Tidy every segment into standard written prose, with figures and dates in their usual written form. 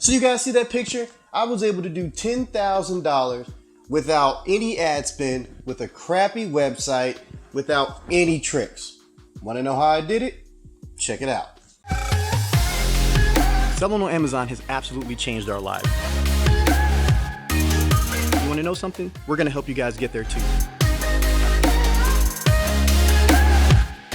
So you guys see that picture? I was able to do $10,000 without any ad spend, with a crappy website, without any tricks. Want to know how I did it? Check it out. Selling on Amazon has absolutely changed our lives. You want to know something? We're going to help you guys get there too.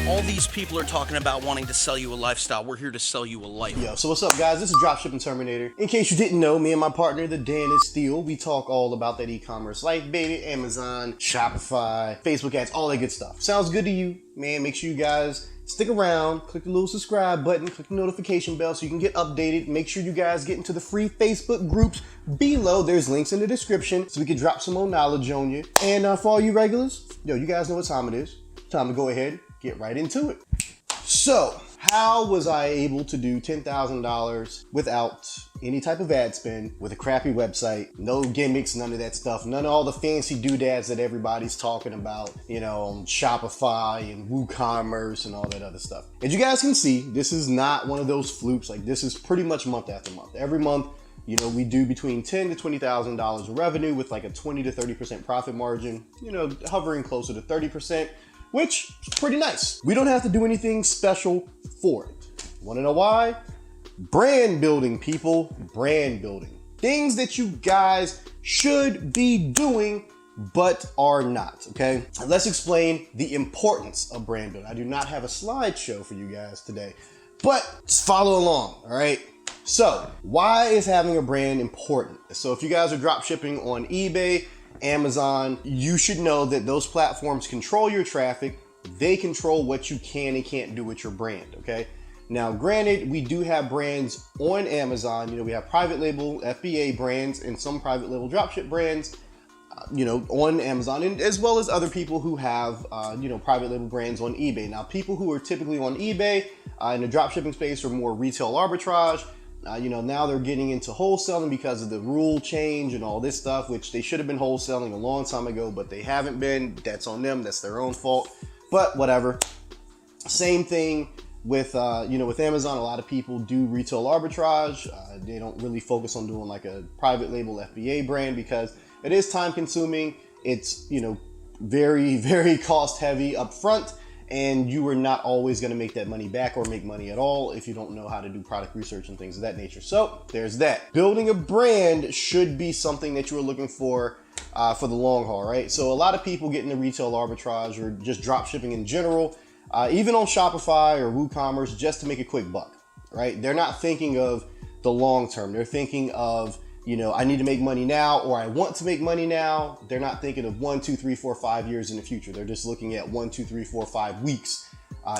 All these people are talking about wanting to sell you a lifestyle. We're here to sell you a life. Yo, so what's up, guys? This is Dropshipping Terminator. In case you didn't know, me and my partner, the Dan is Steele, we talk all about that e-commerce life, baby. Amazon, Shopify, Facebook ads, all that good stuff. Sounds good to you, man? Make sure you guys stick around, click the little subscribe button, click the notification bell so you can get updated. Make sure you guys get into the free Facebook groups below. There's links in the description so we can drop some more knowledge on you. And for all you regulars, yo, you guys know what time it is. Time to go ahead, get right into it. So, how was I able to do $10,000 without any type of ad spend, with a crappy website, no gimmicks, none of that stuff, none of all the fancy doodads that everybody's talking about, you know, on Shopify and WooCommerce and all that other stuff? As you guys can see, this is not one of those flukes. Like, this is pretty much month after month. Every month, you know, we do between $10,000 to $20,000 of revenue with like a 20 to 30% profit margin, you know, hovering closer to 30%. Which is pretty nice. We don't have to do anything special for it. Want to know why? Brand building, people. Brand building. Things that you guys should be doing but are not, okay? And let's explain the importance of brand building. I do not have a slideshow for you guys today, but just follow along, all right? So, why is having a brand important? So if you guys are drop shipping on eBay, Amazon, you should know that those platforms control your traffic. They control what you can and can't do with your brand, okay? Now, granted, we do have brands on Amazon. You know, we have private label FBA brands and some private label dropship brands, you know, on Amazon, and as well as other people who have, you know, private label brands on eBay. Now, people who are typically on eBay in the dropshipping space are more retail arbitrage. You know, now they're getting into wholesaling because of the rule change and all this stuff, which they should have been wholesaling a long time ago, but they haven't been. That's on them. That's their own fault. But whatever. Same thing with, you know, with Amazon. A lot of people do retail arbitrage. They don't really focus on doing like a private label FBA brand because it is time consuming. It's, you know, very, very cost heavy up front. And you are not always going to make that money back or make money at all if you don't know how to do product research and things of that nature. So there's that. Building a brand should be something that you are looking for the long haul, right? So a lot of people get into retail arbitrage or just drop shipping in general, even on Shopify or WooCommerce, just to make a quick buck, right? They're not thinking of the long term. They're thinking of, you know, I need to make money now, or I want to make money now. They're not thinking of 1, 2, 3, 4, 5 years in the future. They're just looking at 1, 2, 3, 4, 5 weeks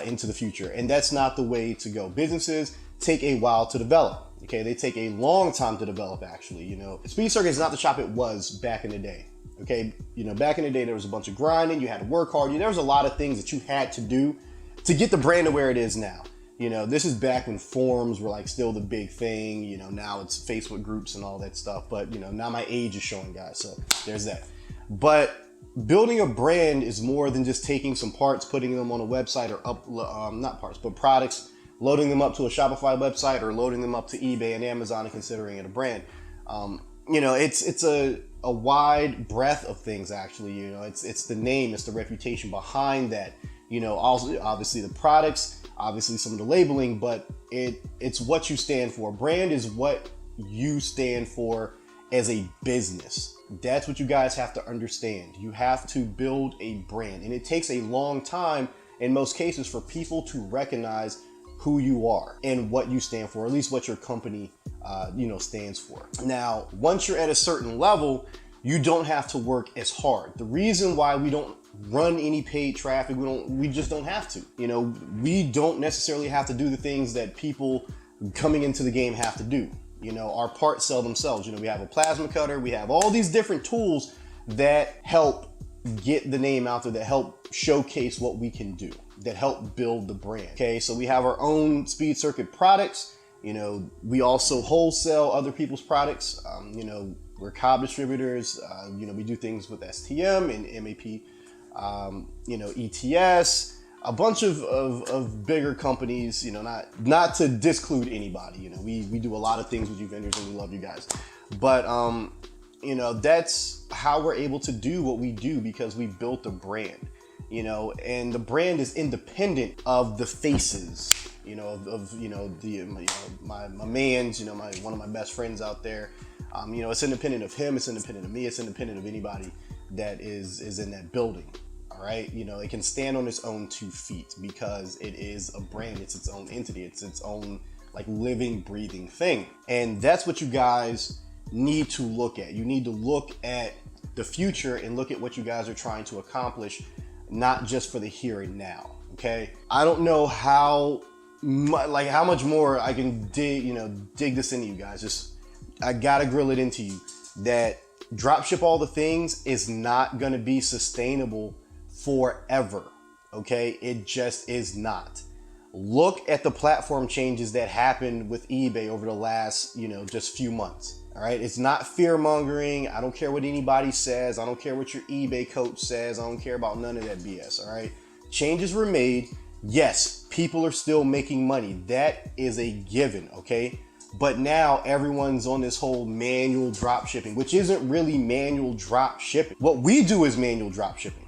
into the future. And that's not the way to go. Businesses take a while to develop. Okay, they take a long time to develop, actually. You know, Speed Circuit is not the shop it was back in the day. Okay, you know, back in the day, there was a bunch of grinding. You had to work hard. There was a lot of things that you had to do to get the brand to where it is now. You know, this is back when forums were like still the big thing. You know, now it's Facebook groups and all that stuff. But, you know, now my age is showing, guys. So there's that. But building a brand is more than just taking some parts, putting them on a website, or not parts, but products, loading them up to a Shopify website or loading them up to eBay and Amazon and considering it a brand. You know, it's a wide breadth of things, actually. You know, it's the name, it's the reputation behind that. You know, also obviously the products, obviously some of the labeling, but it's what you stand for. Brand is what you stand for as a business. That's what you guys have to understand. You have to build a brand, and it takes a long time in most cases for people to recognize who you are and what you stand for, or at least what your company, you know, stands for. Now, once you're at a certain level, you don't have to work as hard. The reason why we don't run any paid traffic, we just don't have to. You know, we don't necessarily have to do the things that people coming into the game have to do. You know, our parts sell themselves. You know, we have a plasma cutter, we have all these different tools that help get the name out there, that help showcase what we can do, that help build the brand. Okay, so we have our own Speed Circuit products. You know, we also wholesale other people's products. You know, we're cob distributors. You know, we do things with STM and MAP, you know, ETS, a bunch of bigger companies, you know, not to disclude anybody, you know, we do a lot of things with you vendors and we love you guys. But, you know, that's how we're able to do what we do because we built a brand, you know, and the brand is independent of the faces, you know, of you know, my man's, you know, one of my best friends out there. You know, it's independent of him, it's independent of me, it's independent of anybody that is in that building. All right, you know, it can stand on its own 2 feet because it is a brand, it's its own entity, it's its own like living, breathing thing. And that's what you guys need to look at. You need to look at the future and look at what you guys are trying to accomplish, not just for the here and now. Okay, I don't know how much more I can dig this into you guys. Just I gotta grill it into you that dropship all the things is not gonna be sustainable forever. Okay, it just is not. Look at the platform changes that happened with eBay over the last, you know, just few months. All right, it's not fear mongering. I don't care what anybody says. I don't care what your eBay coach says. I don't care about none of that BS. All right, changes were made. Yes, people are still making money. That is a given. Okay, but now everyone's on this whole manual drop shipping, which isn't really manual drop shipping. What we do is manual drop shipping.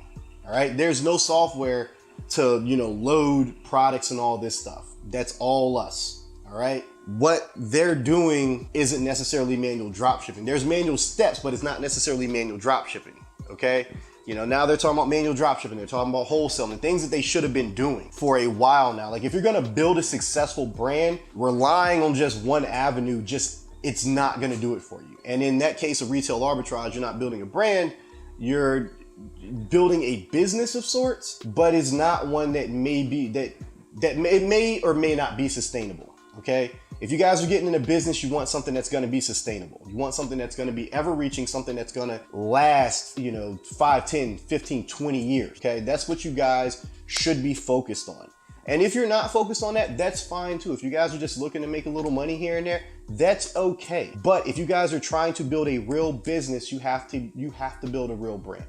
All right, there's no software to, you know, load products and all this stuff. That's all us. All right, what they're doing isn't necessarily manual drop shipping. There's manual steps, but it's not necessarily manual drop shipping. Okay, you know, now they're talking about manual drop shipping. They're talking about wholesaling, things that they should have been doing for a while now. Like if you're gonna build a successful brand, relying on just one avenue, it's not gonna do it for you. And in that case of retail arbitrage, you're not building a brand, you're building a business of sorts, but it's not one that may or may not be sustainable. Okay, if you guys are getting in a business, you want something that's going to be sustainable. You want something that's going to be ever reaching, something that's going to last, you know, 5, 10, 15, 20 years. Okay, that's what you guys should be focused on. And if you're not focused on that, that's fine too. If you guys are just looking to make a little money here and there, that's okay. But if you guys are trying to build a real business, you have to build a real brand.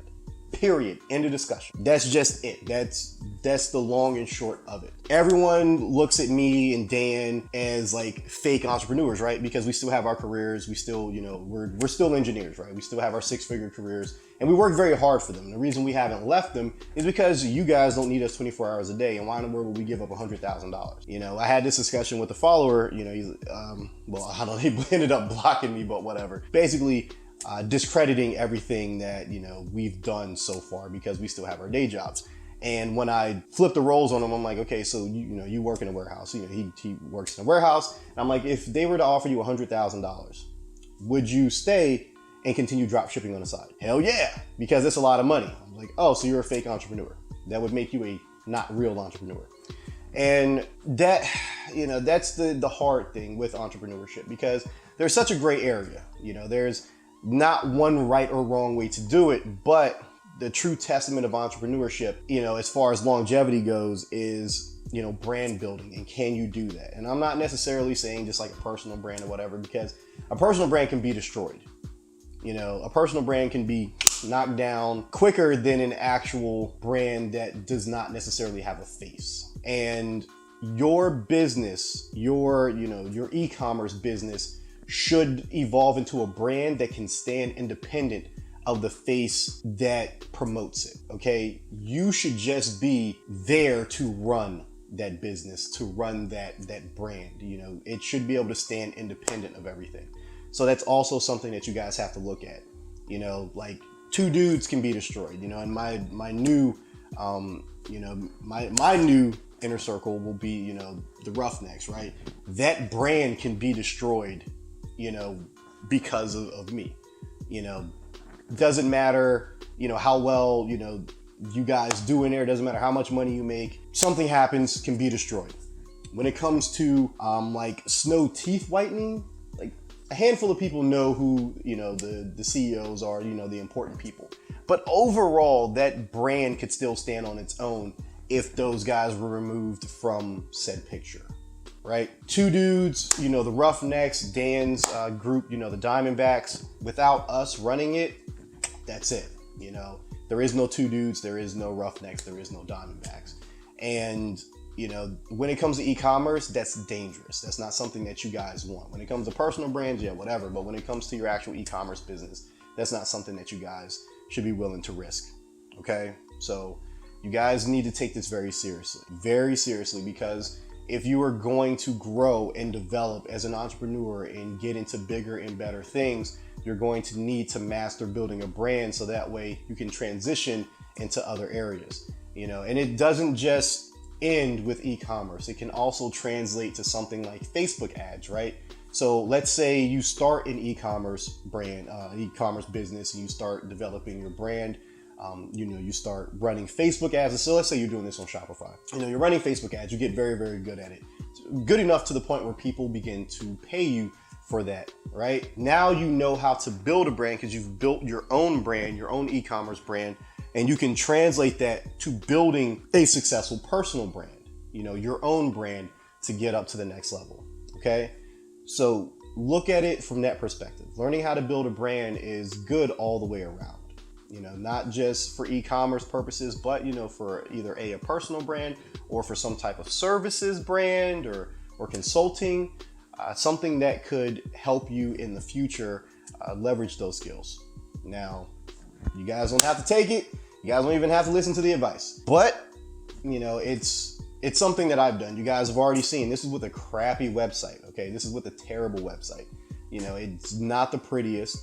Period. End of discussion. That's just it. That's the long and short of it. Everyone looks at me and Dan as like fake entrepreneurs, right? Because we still have our careers. We still, you know, we're still engineers, right? We still have our 6-figure careers and we work very hard for them. And the reason we haven't left them is because you guys don't need us 24 hours a day. And why in the world would we give up $100,000? You know, I had this discussion with a follower, you know, he's, well, I don't know, he ended up blocking me, but whatever. Basically, discrediting everything that, you know, we've done so far because we still have our day jobs. And when I flip the roles on him, I'm like, okay, so you work in a warehouse. You know, he works in a warehouse. And I'm like, if they were to offer you $100,000, would you stay and continue drop shipping on the side? Hell yeah, because it's a lot of money. I'm like, oh, so you're a fake entrepreneur. That would make you a not real entrepreneur. And that, you know, that's the hard thing with entrepreneurship because there's such a gray area. You know, there's not one right or wrong way to do it, but the true testament of entrepreneurship, you know, as far as longevity goes, is, you know, brand building. And can you do that? And I'm not necessarily saying just like a personal brand or whatever, because a personal brand can be destroyed. You know, a personal brand can be knocked down quicker than an actual brand that does not necessarily have a face. And your business, your e-commerce business should evolve into a brand that can stand independent of the face that promotes it. Okay, you should just be there to run that business, to run that brand. You know, it should be able to stand independent of everything. So that's also something that you guys have to look at. You know, like 2 dudes can be destroyed. You know, and my new my new inner circle will be, you know, the Roughnecks, right? That brand can be destroyed, you know, because of me. You know, doesn't matter, you know, how well, you know, you guys do in there, doesn't matter how much money you make, something happens, can be destroyed. When it comes to like snow teeth whitening, like a handful of people know who, you know, the CEOs are, you know, the important people. But overall, that brand could still stand on its own if those guys were removed from said picture. Right? 2 dudes, you know, the Roughnecks, Dan's group, you know, the Diamondbacks. Without us running it, that's it. You know, there is no 2 dudes, there is no Roughnecks, there is no Diamondbacks. And when it comes to e-commerce, that's dangerous. That's not something that you guys want. When it comes to personal brands, yeah, whatever. But when it comes to your actual e-commerce business, that's not something that you guys should be willing to risk. Okay? So you guys need to take this very seriously, because if you are going to grow and develop as an entrepreneur and get into bigger and better things, you're going to need to master building a brand, so that way you can transition into other areas. And it doesn't just end with e-commerce. It can also translate to something like Facebook ads, right? So let's say you start an e-commerce brand, e-commerce business, and you start developing your brand. You start running Facebook ads. So let's say you're doing this on Shopify. You're running Facebook ads. You get very, very good at it. Good enough to the point where people begin to pay you for that, right? Now you know how to build a brand because you've built your own brand, your own e-commerce brand, and you can translate that to building a successful personal brand, your own brand, to get up to the next level, okay? So look at it from that perspective. Learning how to build a brand is good all the way around. Not just for e-commerce purposes, but, for either a personal brand or for some type of services brand or consulting, something that could help you in the future leverage those skills. Now, you guys don't have to take it. You guys don't even have to listen to the advice. But, it's something that I've done. You guys have already seen. This is with a crappy website, okay? This is with a terrible website. It's not the prettiest.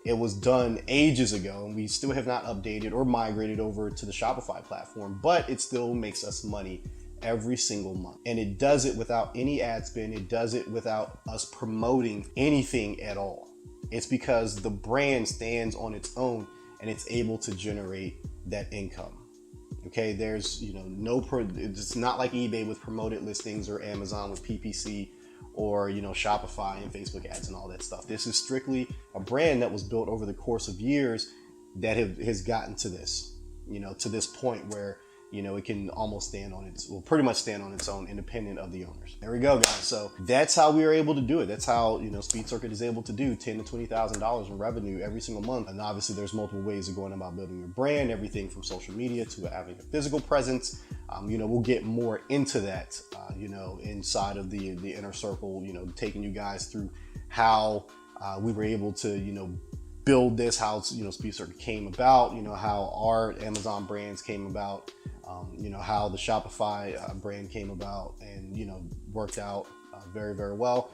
It was done ages ago, and we still have not updated or migrated over to the Shopify platform, but it still makes us money every single month. And it does it without any ad spend. It does it without us promoting anything at all. It's because the brand stands on its own and it's able to generate that income. Okay, there's, it's not like eBay with promoted listings or Amazon with PPC or, Shopify and Facebook ads and all that stuff. This is strictly a brand that was built over the course of years that has gotten to this, to this point where, it can almost pretty much stand on its own, independent of the owners. There we go, guys. So that's how we are able to do it. That's how, Speed Circuit is able to do $10,000 to $20,000 in revenue every single month. And obviously there's multiple ways of going about building your brand, everything from social media to having a physical presence. We'll get more into that, inside of the inner circle, taking you guys through how we were able to, build this, how, Speed Circuit came about, how our Amazon brands came about, how the Shopify brand came about and, worked out very, very well,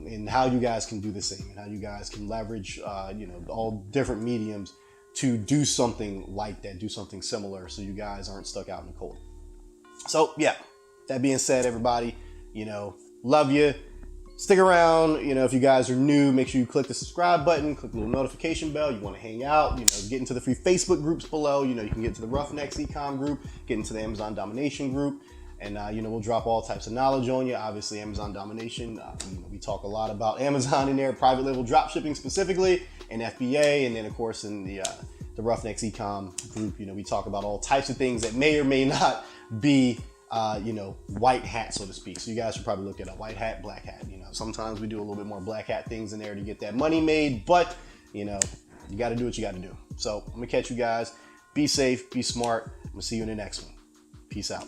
and how you guys can do the same and how you guys can leverage, all different mediums to do something like that, do something similar so you guys aren't stuck out in the cold. So yeah, that being said, everybody, love you. Stick around, if you guys are new, make sure you click the subscribe button, click the little notification bell. You want to hang out, get into the free Facebook groups below. You can get to the Roughnecks Ecom group, get into the Amazon Domination group, and we'll drop all types of knowledge on you. Obviously, Amazon Domination, we talk a lot about Amazon in there, private label dropshipping specifically, and FBA, and then of course in the Roughnecks Ecom group, we talk about all types of things that may or may not be white hat, so to speak. So you guys should probably look at a white hat, black hat. Sometimes we do a little bit more black hat things in there to get that money made, but you got to do what you got to do. So I'm gonna catch you guys. Be safe, be smart. I'm gonna see you in the next one. Peace out.